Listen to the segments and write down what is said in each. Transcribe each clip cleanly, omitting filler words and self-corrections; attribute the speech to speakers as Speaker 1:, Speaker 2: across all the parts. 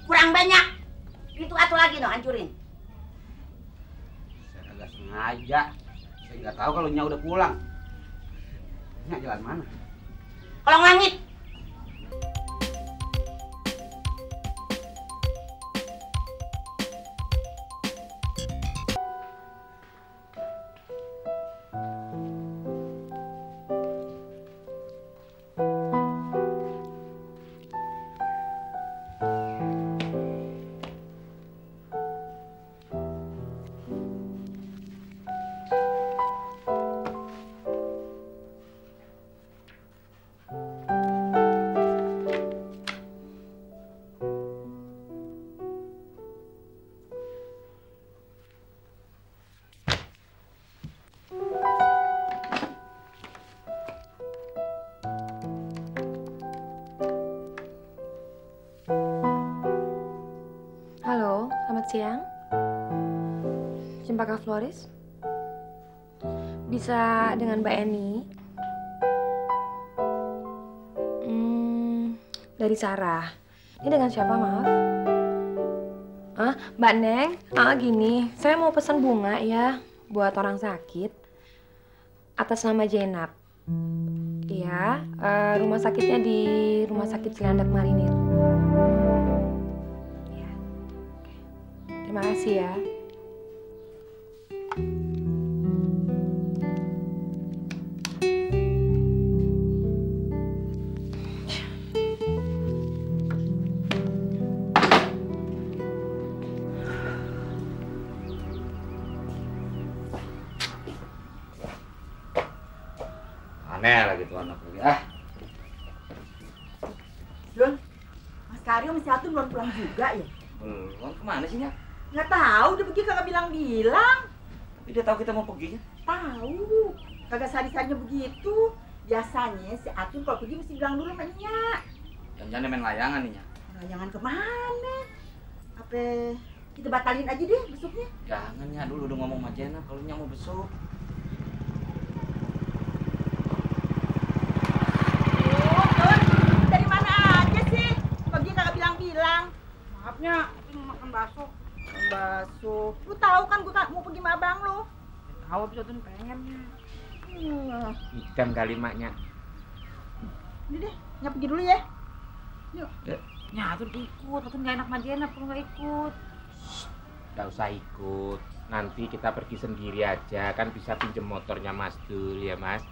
Speaker 1: kurang banyak. Itu atu lagi dong hancurin.
Speaker 2: Saya agak sengaja. Saya nggak tahu kalau Nya udah pulang. Nya jalan mana?
Speaker 1: Kolong langit.
Speaker 3: Siang, Cempaka Flores, bisa dengan Mbak Eni? Dari Sarah. Ini dengan siapa, maaf? Mbak Neng? Gini, saya mau pesan bunga ya buat orang sakit atas nama Jenab. Iya, rumah sakitnya di Rumah Sakit Cilandak Marinir. Terima kasih ya.
Speaker 2: Aneh lagi tuh anak lagi.
Speaker 1: Jun, Mas Karyo masih satu belum pulang juga ya?
Speaker 2: Belum, kemana sih Nya?
Speaker 1: Nggak tahu, dia pergi kagak bilang-bilang.
Speaker 2: Tapi dia tahu kita mau pergi kan?
Speaker 1: Tahu, kagak sari-sarinya begitu. Biasanya si Atun kalau pergi mesti bilang dulu sama Nya.
Speaker 2: Jangan-jangan main layangan nih Nya.
Speaker 1: Layangan kemana? Apa kita batalin aja deh besoknya?
Speaker 2: Jangan Nya, dulu udah ngomong sama Jenab kalau Nya mau besok.
Speaker 1: Dari mana aja sih? Pergi kagak bilang-bilang. Maafnya, aku mau makan bakso. Bakso. Lu tahu kan gua mau pergi sama abang lu. Tahu bisa tuh pengennya.
Speaker 4: Idam kali maknya.
Speaker 1: Ini deh, Nya pergi dulu ya. Yuk.
Speaker 5: Nya Atun ikut, Atun nggak enak sama Jenab kalau nggak ikut.
Speaker 4: Gak usah ikut. Nanti kita pergi sendiri aja, kan bisa pinjem motornya Mas Dul ya Mas.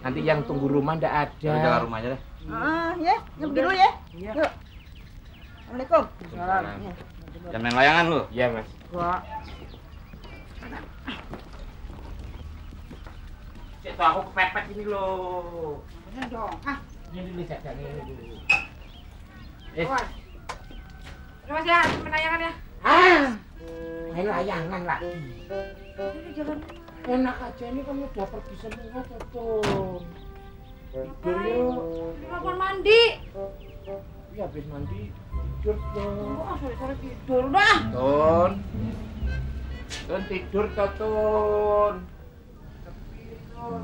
Speaker 4: Nanti yang tunggu rumah ndak ada.
Speaker 2: Jalan rumah aja deh.
Speaker 1: Ya, Nya pergi dulu ya.
Speaker 5: Iya.
Speaker 1: Yuk. Assalamualaikum.
Speaker 4: Waalaikumsalam.
Speaker 2: Jangan main layangan lu.
Speaker 4: Iya Mas.
Speaker 5: Gua
Speaker 4: Cek tuh aku kepepet ini loh.
Speaker 5: mana dong?
Speaker 4: Ini dulu jaganya ini dulu.
Speaker 5: Awas. Terima kasih ya, menayangan ya.
Speaker 4: Main layangan lagi.
Speaker 5: Ini jalan.
Speaker 4: Enak aja ini kan udah pergi semua tuh. Tidur yuk.
Speaker 5: Ngapain mandi?
Speaker 4: Iya habis mandi tidur dong.
Speaker 5: Oh, sore-sore tidur dah.
Speaker 4: Tun. Tun tidur toh Tun. Tun.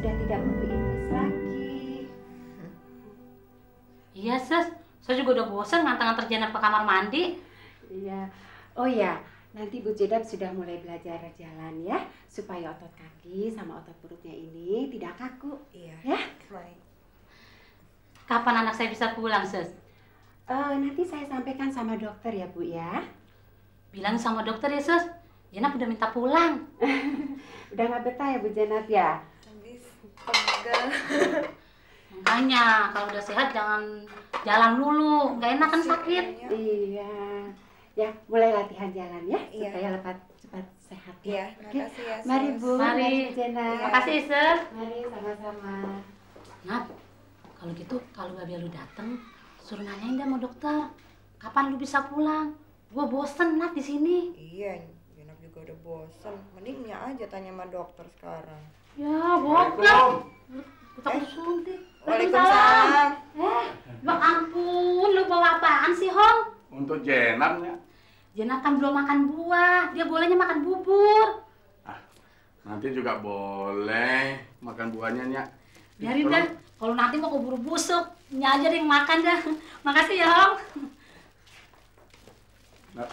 Speaker 6: sudah tidak perlu infus lagi.
Speaker 5: Iya, Sus. Saya juga udah bosan ngantar-ngantar Jenap ke kamar mandi.
Speaker 6: Iya. Oh ya, nanti Bu Jenap sudah mulai belajar jalan ya, supaya otot kaki sama otot perutnya ini tidak kaku.
Speaker 1: Iya.
Speaker 6: Ya?
Speaker 1: Baik.
Speaker 5: Kapan anak saya bisa pulang, Sus?
Speaker 6: Nanti saya sampaikan sama dokter ya Bu ya.
Speaker 5: Bilang sama dokter ya, Sus. Jenap udah minta pulang.
Speaker 6: Udah nggak betah ya Bu Jenap ya?
Speaker 1: Habis pegel.
Speaker 5: Makanya kalau udah sehat jangan jalan dulu, nggak enak kan sakit.
Speaker 6: Iya. Ya, mulai latihan jalan ya,
Speaker 1: Iya.
Speaker 6: supaya cepat sehat ya.
Speaker 1: Iya,
Speaker 6: Oke.
Speaker 1: makasih ya, Sus.
Speaker 6: Mari Bu,
Speaker 5: Mari.
Speaker 6: Bu Jenap.
Speaker 5: Makasih, Sus.
Speaker 6: Mari sama-sama.
Speaker 5: Nat, kalau gitu kalau babi lu dateng, suruh nanyain dah sama dokter. Kapan lu bisa pulang? Gua bosen, Nat, di sini.
Speaker 1: Iya, Jenap juga udah bosen. Mending Nya aja tanya sama dokter sekarang.
Speaker 5: Ya, goblok. Gua takut suntik.
Speaker 1: Waalaikumsalam.
Speaker 5: Ya ampun, lu bawa apaan sih, Hong?
Speaker 4: Untuk Jenapnya.
Speaker 5: Jenap kan belum makan buah, dia bolehnya makan bubur.
Speaker 4: Nanti juga boleh makan buahnya, Nyak.
Speaker 5: Biarin dah, kalau nanti mau keburu busuk, Nya aja deh yang makan dah. Makasih ya, Hong.
Speaker 4: Nah,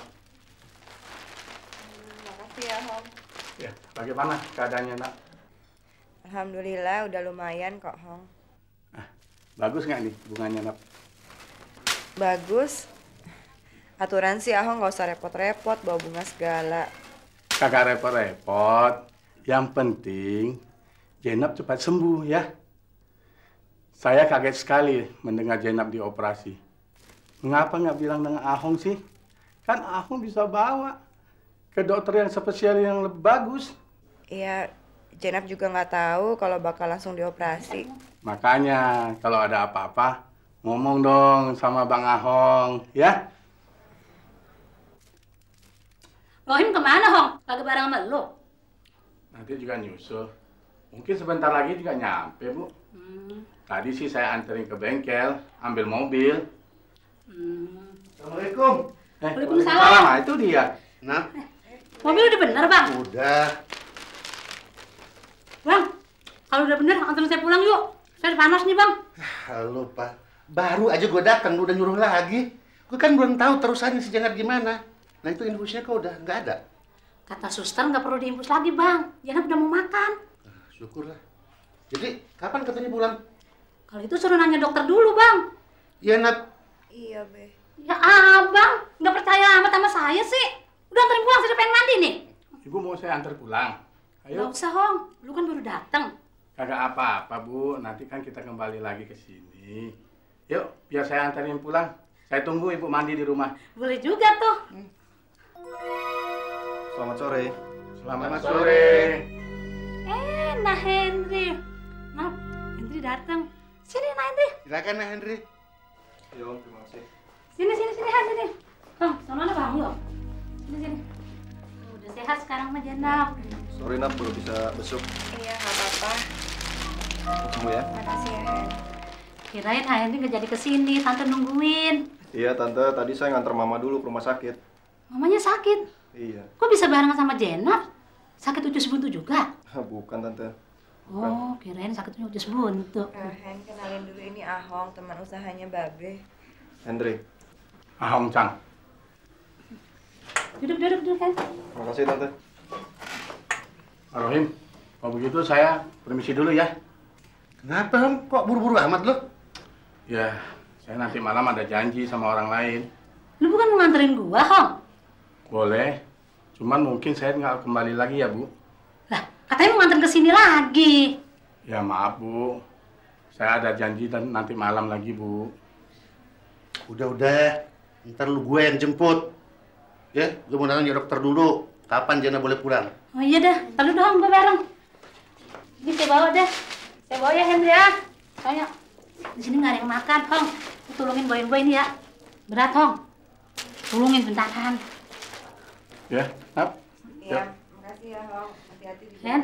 Speaker 1: Makasih ya, Hom.
Speaker 4: ya, bagaimana keadaannya, Nak?
Speaker 1: Alhamdulillah udah lumayan kok, Hong.
Speaker 4: Bagus nggak nih bunganya, Nak?
Speaker 1: Bagus. Aturan sih Ahong nggak usah repot-repot bawa bunga segala.
Speaker 4: Kagak repot-repot. Yang penting Jenap cepat sembuh ya. Saya kaget sekali mendengar Jenap dioperasi. Mengapa nggak bilang dengan Ahong sih? Kan Ahong bisa bawa ke dokter yang spesial yang lebih bagus.
Speaker 1: Iya, Jenap juga nggak tahu kalau bakal langsung dioperasi.
Speaker 4: Makanya kalau ada apa-apa ngomong dong sama Bang Ahong ya.
Speaker 5: Rohim kemana, Hong? Kagak bareng sama lu?
Speaker 4: Nanti juga nyusul. Mungkin sebentar lagi juga nyampe, Bu. Tadi sih saya anterin ke bengkel, ambil mobil.
Speaker 7: Assalamualaikum.
Speaker 5: Waalaikumsalam.
Speaker 4: Nah, itu dia.
Speaker 7: Nah,
Speaker 5: Mobil udah bener, Bang?
Speaker 7: udah.
Speaker 5: Bang, kalau udah bener, anterin saya pulang yuk. Saya udah panas nih, Bang.
Speaker 7: Halo, Pak. Baru aja gue datang, lu udah nyuruh lagi. Gue kan belum tahu terusannya si Jenap gimana. Nah, itu infusnya kok udah nggak ada.
Speaker 5: Kata suster nggak perlu diinfus lagi, Bang. Jenap udah mau makan.
Speaker 7: Nah, syukurlah. Jadi, kapan katanya pulang?
Speaker 5: Kalau itu suruh nanya dokter dulu, Bang.
Speaker 7: Ya, Nat.
Speaker 1: Iya, Be.
Speaker 5: Ya, Abang. Nggak percaya amat sama saya sih. Udah anterin pulang, saya udah pengen mandi nih.
Speaker 4: Ibu mau saya antar pulang.
Speaker 5: Nggak
Speaker 4: Ayo.
Speaker 5: usah, Hong. Lu kan baru datang.
Speaker 4: Kagak apa-apa, Bu. Nanti kan kita kembali lagi ke sini. Yuk, biar saya anterin pulang. Saya tunggu Ibu mandi di rumah.
Speaker 5: Boleh juga tuh.
Speaker 8: Selamat sore.
Speaker 4: Selamat sore.
Speaker 5: Nah Henry. Nah, Henry datang. Sini, nah Henry.
Speaker 7: Silakan, Nah, Henry.
Speaker 8: Yo, terima kasih.
Speaker 5: Sini Henry. Hong, sana ada Bang lo. Sini. Udah sehat sekarang mah Jenap.
Speaker 8: Sorry, Nap, baru bisa besuk.
Speaker 1: Iya, nggak apa-apa.
Speaker 8: Kamu ya?
Speaker 1: Makasih ya, Hen.
Speaker 5: Kirain Henry nggak jadi kesini, tante nungguin.
Speaker 8: Iya, Tante. Tadi saya nganter Mama dulu ke rumah sakit.
Speaker 5: Mamanya sakit.
Speaker 8: Iya.
Speaker 5: Kok bisa barengan sama Jenap? Sakit usus buntu juga?
Speaker 8: Bukan, Tante.
Speaker 5: Oh, kirain sakitnya usus buntu.
Speaker 1: Hen, kenalin dulu ini Ahong, teman usahanya Babe.
Speaker 8: Hendri.
Speaker 4: Ahong Cang.
Speaker 5: Duduk kan.
Speaker 8: Terima kasih, Tante.
Speaker 4: Pak Rohim, kalau begitu saya permisi dulu ya.
Speaker 7: Kenapa, Hom? Kok buru-buru amat lo?
Speaker 4: Ya, saya nanti malam ada janji sama orang lain.
Speaker 5: Lu bukan mau nganterin gua, Hong?
Speaker 4: Boleh, cuman mungkin saya nggak kembali lagi ya, Bu.
Speaker 5: Lah, katanya mau nganterin ke sini lagi.
Speaker 4: Ya maaf, Bu. Saya ada janji dan nanti malam lagi, Bu.
Speaker 7: Udah. Ntar lu gue yang jemput. Ya, gue mau nanya dokter dulu. Kapan Jenap boleh pulang?
Speaker 5: Oh iya dah, lalu dong gua bareng. Ini saya bawa deh. Saya bawa ya Henry ya. Soalnya di sini nggak ada yang makan, Hong. Lu tolongin bawain gua ini ya. Berat, Hong. Tolongin bentaran.
Speaker 4: Ya, Nap.
Speaker 1: Iya, makasih ya, Hong. Hati-hati di
Speaker 5: Hen,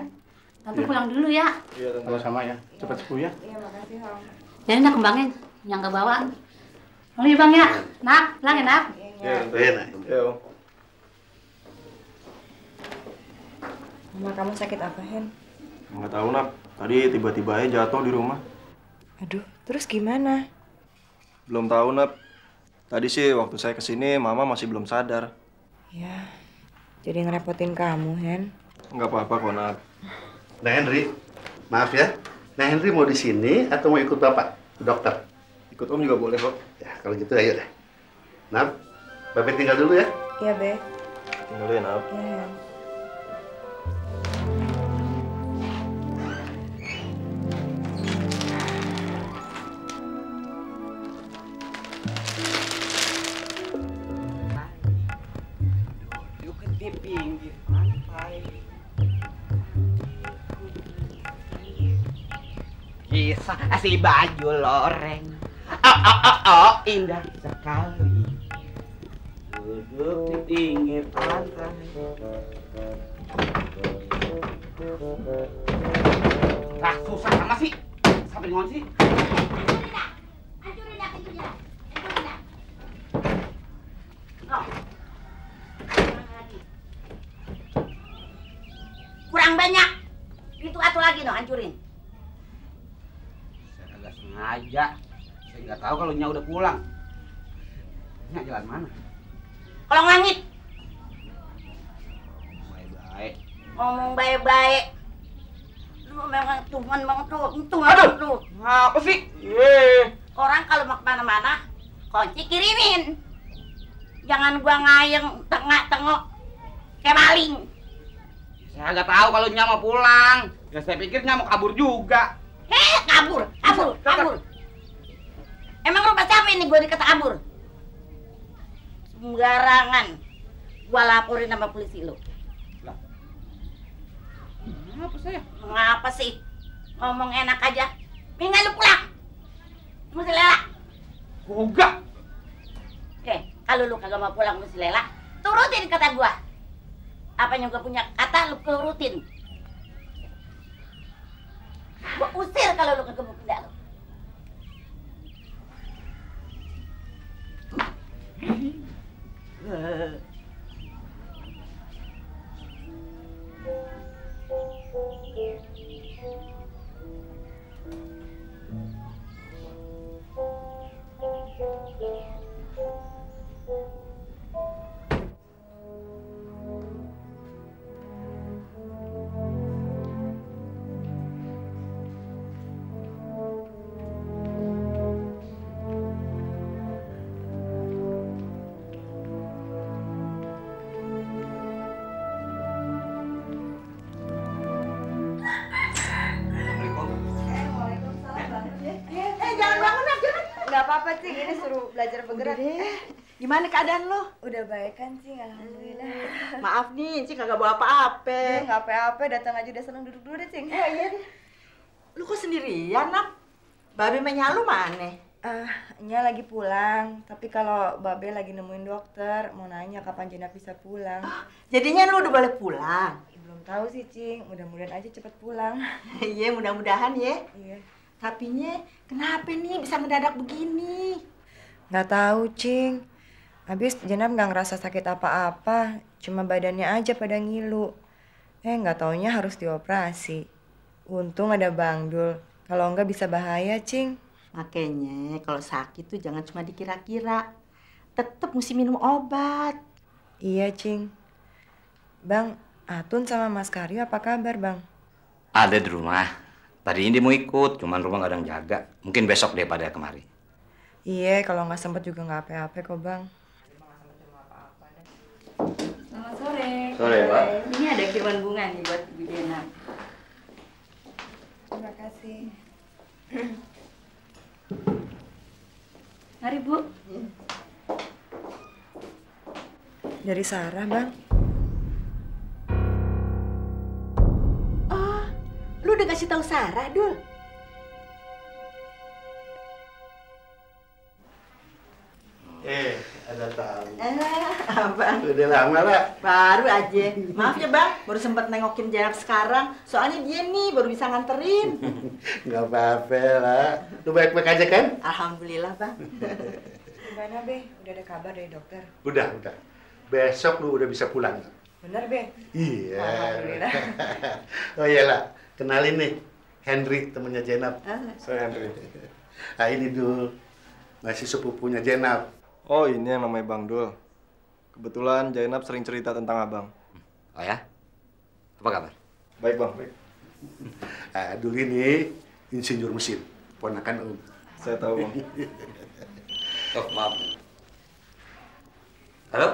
Speaker 5: tante pulang dulu ya.
Speaker 8: Iya, Tante.
Speaker 4: Sama-sama ya. Cepat sembuh ya.
Speaker 1: Iya, makasih, Hong.
Speaker 5: Jadi nak kembangin, yang nggak bawa. Oh iya Bang ya. Nak, pulang ya, Nak.
Speaker 8: Iya, Tante.
Speaker 7: Iya, Nak.
Speaker 8: Iya, Om.
Speaker 1: Mama kamu sakit apa, Hen?
Speaker 8: Nggak tahu, Nap. Tadi tiba-tiba aja jatuh di rumah.
Speaker 3: Aduh, terus gimana?
Speaker 8: Belum tahu, Nap. Tadi sih waktu saya kesini, Mama masih belum sadar.
Speaker 3: Ya, jadi ngerepotin kamu, Hen.
Speaker 8: Nggak apa-apa kok, Nap.
Speaker 7: Nah Henry, maaf ya. Nah Henry mau di sini atau mau ikut Bapak ke dokter?
Speaker 8: Ikut Om juga boleh kok.
Speaker 7: Ya kalau gitu ayo deh. Nah, Bapak tinggal dulu ya.
Speaker 3: Iya, Be.
Speaker 8: Tinggal dulu ya, Nap.
Speaker 3: Iya, Hen.
Speaker 2: Duduk di pinggir pantai. Kisah si baju loreng. Oh, indah sekali. Duduk di pinggir pantai. Ah, susah sama sih. Sampai ngomong sih.
Speaker 5: Hancurin dah pintunya. Hancurin dah. Oh. Kurang banyak. Itu atu lagi no, hancurin.
Speaker 2: Saya agak sengaja. Saya nggak tahu kalau Nya udah pulang. Nya jalan mana?
Speaker 5: Kolong langit.
Speaker 2: Baik-baik.
Speaker 5: Ngomong baik-baik. Lu memang tuhan banget lu.
Speaker 2: Aduh.
Speaker 5: Lu.
Speaker 2: Apa sih?
Speaker 5: Orang kalau mau kemana-mana, kunci kirimin. Jangan gua ngayeng tengah-tengok kayak maling.
Speaker 2: Saya nggak tahu kalau Nya mau pulang. Ya saya pikir Nya mau kabur juga.
Speaker 5: Kabur. Emang rumah siapa ini gua dikata kabur? Sembarangan. Gua laporin sama polisi lu.
Speaker 2: Apa saya?
Speaker 5: Mengapa sih? Ngomong enak aja. Mendingan lu pulang. Mesti lela.
Speaker 2: Enggak.
Speaker 5: Oke, kalau lu kagak mau pulang mesti lela, turutin kata gua. Apa yang gua punya kata lu turutin. Gua usir kalau lu kagak mau pindah lu.
Speaker 1: Jangan bangun, Nak, jangan.
Speaker 9: Nggak apa-apa, Cing. Ini suruh belajar bergerak.
Speaker 1: Gimana keadaan lo?
Speaker 9: Udah baik kan, Cing? Alhamdulillah.
Speaker 1: Maaf nih, Cing kagak bawa apa-apa.
Speaker 9: Nggak apa-apa, datang aja udah seneng. Duduk dulu deh, Cing.
Speaker 1: Iya deh. Lu kok sendirian, Nak? Babe menya lu mana?
Speaker 9: Nya lagi pulang. Tapi kalau Babe lagi nemuin dokter, mau nanya kapan Jenap bisa pulang.
Speaker 1: Jadinya lu udah boleh pulang?
Speaker 9: Belum tahu sih, Cing. Mudah-mudahan aja cepet pulang.
Speaker 1: Iya, mudah-mudahan ya.
Speaker 9: Iya.
Speaker 1: Tapi nya, kenapa nih bisa mendadak begini?
Speaker 9: Nggak tahu, Cing. Habis Jenap nggak ngerasa sakit apa-apa. Cuma badannya aja pada ngilu. Nggak taunya harus dioperasi. Untung ada Bang Dul. Kalau nggak bisa bahaya, Cing.
Speaker 1: Makanya kalau sakit tuh jangan cuma dikira-kira. Tetep mesti minum obat.
Speaker 9: Iya, Cing. Bang, Atun sama Mas Karyo apa kabar, Bang?
Speaker 10: Ada di rumah. Tadinya dia mau ikut, cuman rumah nggak ada yang jaga. Mungkin besok dia pada kemari.
Speaker 9: Iya, kalau nggak sempet juga nggak apa-apa kok, Bang.
Speaker 5: Selamat sore.
Speaker 8: Sore, Pak.
Speaker 5: Ini ada kiriman bunga nih buat Bu Jenap.
Speaker 9: Terima kasih.
Speaker 5: Mari, Bu.
Speaker 9: Dari Sarah, Bang.
Speaker 1: Oh, lu udah kasih tahu Sarah, Dul?
Speaker 7: Ada tamu.
Speaker 1: Abang.
Speaker 7: Udah lama lah.
Speaker 1: Baru aja. Maaf ya, Bang. Baru sempat nengokin Jenap sekarang. Soalnya dia nih baru bisa nganterin.
Speaker 7: Nggak apa-apa lah. Lu baik-baik aja kan?
Speaker 1: Alhamdulillah, Bang.
Speaker 9: Gimana, Be? Udah ada kabar dari dokter?
Speaker 7: Udah. Besok lu udah bisa pulang.
Speaker 9: Bener, Be?
Speaker 7: Iya.
Speaker 9: Alhamdulillah.
Speaker 7: Oh iyalah, kenalin nih. Henry, temennya Jenab.
Speaker 8: Saya Henry.
Speaker 7: Nah ini Dul, masih sepupunya Jenab.
Speaker 8: Oh ini yang namanya Bang Dul. Kebetulan Jainab sering cerita tentang abang.
Speaker 10: Oh ya? Apa kabar?
Speaker 8: Baik bang, baik.
Speaker 7: Dul ini insinyur mesin, ponakan Om.
Speaker 8: Saya tahu bang.
Speaker 10: Oh maaf. Halo?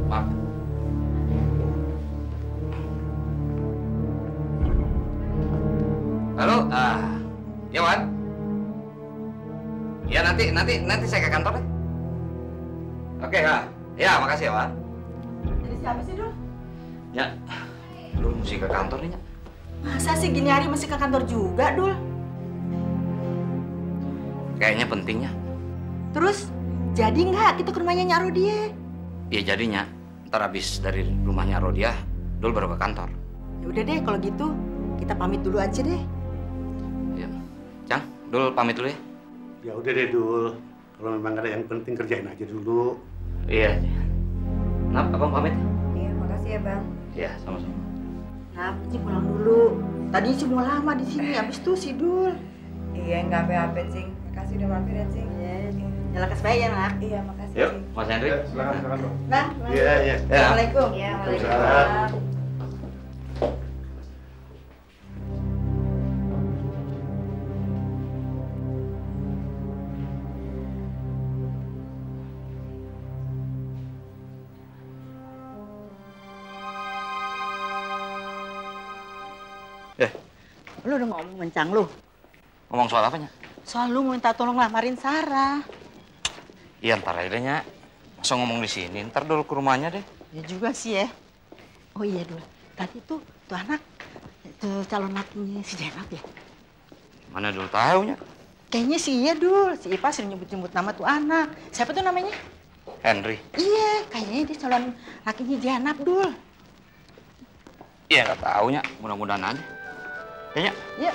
Speaker 10: Maaf. Halo, ya Wan? Ya nanti saya ke kantor deh. Oke, ya makasih ya Wan.
Speaker 1: Jadi siapa sih, Dul?
Speaker 10: Ya, lu mesti ke kantor nih, Nya.
Speaker 1: Masa sih gini hari masih ke kantor juga, Dul?
Speaker 10: Kayaknya pentingnya.
Speaker 1: Terus, jadi nggak kita ke rumahnya Nyak Rodia?
Speaker 10: Ya jadinya, ntar habis dari rumahnya Rodia, Dul baru ke kantor.
Speaker 1: Ya udah deh, kalau gitu kita pamit dulu aja deh.
Speaker 10: Ya, Cang, Dul pamit dulu ya.
Speaker 7: Ya udah deh Dul, kalau memang ada yang penting kerjain aja dulu.
Speaker 10: Iya. Nap, abang pamit.
Speaker 9: Iya, makasih ya Bang.
Speaker 10: Iya, sama-sama.
Speaker 1: Nah, Ci pulang dulu. Tadi Ci mau lama di sini, habis itu si Dul.
Speaker 9: Iya, nggak apa-apa, Cing. Makasih udah mampir ya, Cing.
Speaker 1: Ya lekas baik ya, Nak.
Speaker 9: Iya, makasih,
Speaker 10: Yuk,
Speaker 9: Cing.
Speaker 10: Mas Henry.
Speaker 8: Silakan bang.
Speaker 1: Nah,
Speaker 7: Iya, iya.
Speaker 1: Assalamualaikum.
Speaker 9: Iya,
Speaker 7: Waalaikumsalam.
Speaker 1: Lu udah ngomong kencang lu.
Speaker 10: Ngomong soal apanya?
Speaker 1: Soal lu minta tolong lamarin Sarah.
Speaker 10: Iya, ntar aja deh, Nya. Masa ngomong di sini, ntar dulu ke rumahnya deh.
Speaker 1: Ya juga sih ya. Oh iya Dul, tadi tuh anak tuh calon lakinya si Jenab ya.
Speaker 10: Mana dulu tahu, Nya?
Speaker 1: Kayaknya sih iya Dul, si Ipa sering nyebut-nyebut nama tuh anak. Siapa tuh namanya?
Speaker 10: Henry.
Speaker 1: Iya, kayaknya dia calon lakinya Jenab Dul.
Speaker 10: Iya, nggak tahu, Nya. Mudah-mudahan aja. Kayaknya.
Speaker 1: Iya.